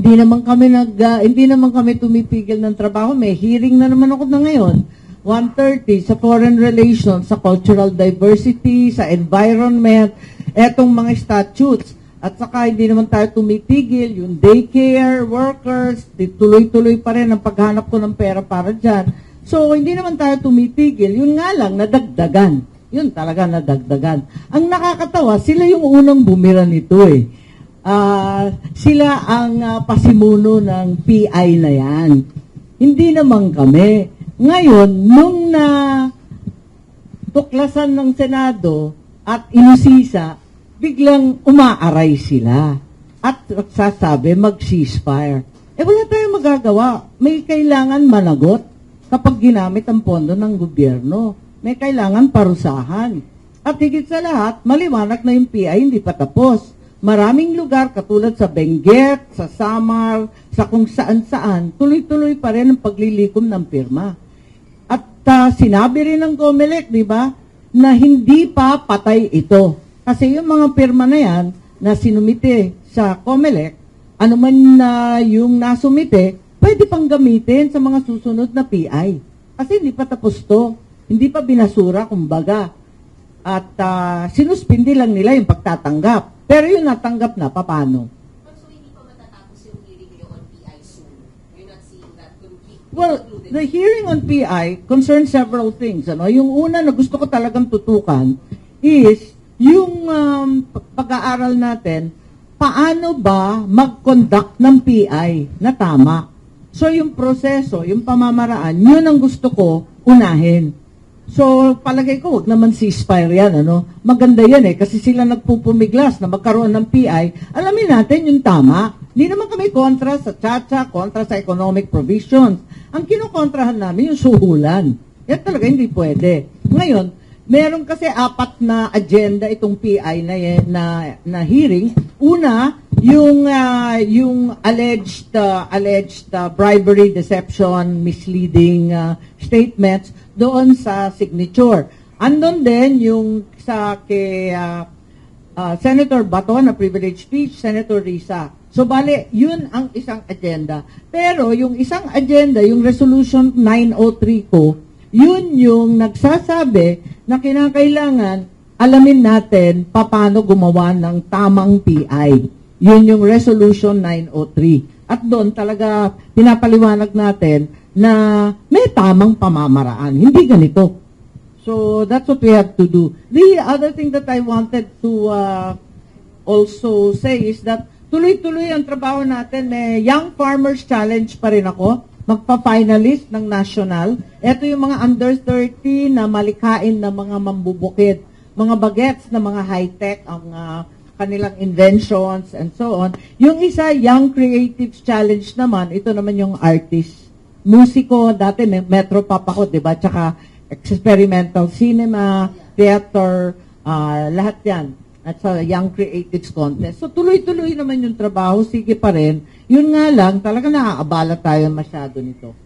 Hindi naman kami tumipigil ng trabaho. May hearing na naman ako na ngayon. 1:30 sa foreign relations, sa cultural diversity, sa environment, etong mga statutes. At saka hindi naman tayo tumitigil, yung daycare workers, tuloy-tuloy pa rin ang paghanap ko ng pera para dyan. So, hindi naman tayo tumitigil. Yun nga lang, nadagdagan. Yun talaga, nadagdagan. Ang nakakatawa, sila yung unang bumira nito eh. Sila ang pasimuno ng PI na yan. Hindi naman kami. Ngayon, nung tuklasan ng Senado at inusisa, biglang umaaray sila at sasabi mag-ceasefire. Wala tayong magagawa. May kailangan managot kapag ginamit ang pondo ng gobyerno. May kailangan parusahan. At higit sa lahat, maliwanag na yung PI hindi pa tapos. Maraming lugar katulad sa Benguet, sa Samar, sa kung saan-saan, tuloy-tuloy pa rin ang paglilikom ng pirma. At sinabi rin ng COMELEC, di ba, na hindi pa patay ito. Kasi yung mga pirma na yan na sinumite sa COMELEC, ano man na yung nasumite, pwede pang gamitin sa mga susunod na PI. Kasi hindi pa tapos to. Hindi pa binasura, kumbaga. At sinuspindi lang nila yung pagtatanggap. Pero yung natanggap na, paano? So, hindi pa matatapos yung hearing nyo on PI soon? You're not seeing that complete? Well, the hearing on PI concerns several things. Ano? Yung una na gusto ko talagang tutukan is yung pag-aaral natin, paano ba mag-conduct ng PI na tama? So, yung proseso, yung pamamaraan, yun ang gusto ko unahin. So, palagay ko, huwag naman ceasefire yan, ano? Maganda yan kasi sila nagpupumiglas na magkaroon ng PI. Alamin natin yung tama. Hindi naman kami kontra sa TSA, kontra sa economic provisions. Ang kinukontrahan namin yung suhulan. Yan talaga hindi pwede. Ngayon, meron kasi 4 na agenda itong PI na hearing. Una, yung alleged bribery, deception, misleading statements doon sa signature. Andon din yung sa kay Senator Bato na privilege speech, Senator Risa. So bale, yun ang isang agenda. Pero yung isang agenda, yung resolution 903 ko, yun yung nagsasabi na kinakailangan alamin natin paano gumawa ng tamang PI. Yun yung resolution 903. At doon talaga pinapaliwanag natin na may tamang pamamaraan. Hindi ganito. So that's what we have to do. The other thing that I wanted to also say is that tuloy-tuloy ang trabaho natin. May Young Farmers Challenge pa rin ako. Magpa-finalist ng national. Ito yung mga under 30 na malikhain na mga mambubukid. Mga bagets na mga high-tech ang kanilang inventions and so on. Yung isa, Young Creatives Challenge naman, ito naman yung artist. Musiko, dati Metro Pop ako, diba? Tsaka experimental cinema, theater, lahat yan. At sa Young Creatives Contest. So tuloy-tuloy naman yung trabaho, sige pa rin. Yun nga lang, talaga naaabala tayo masyado nito.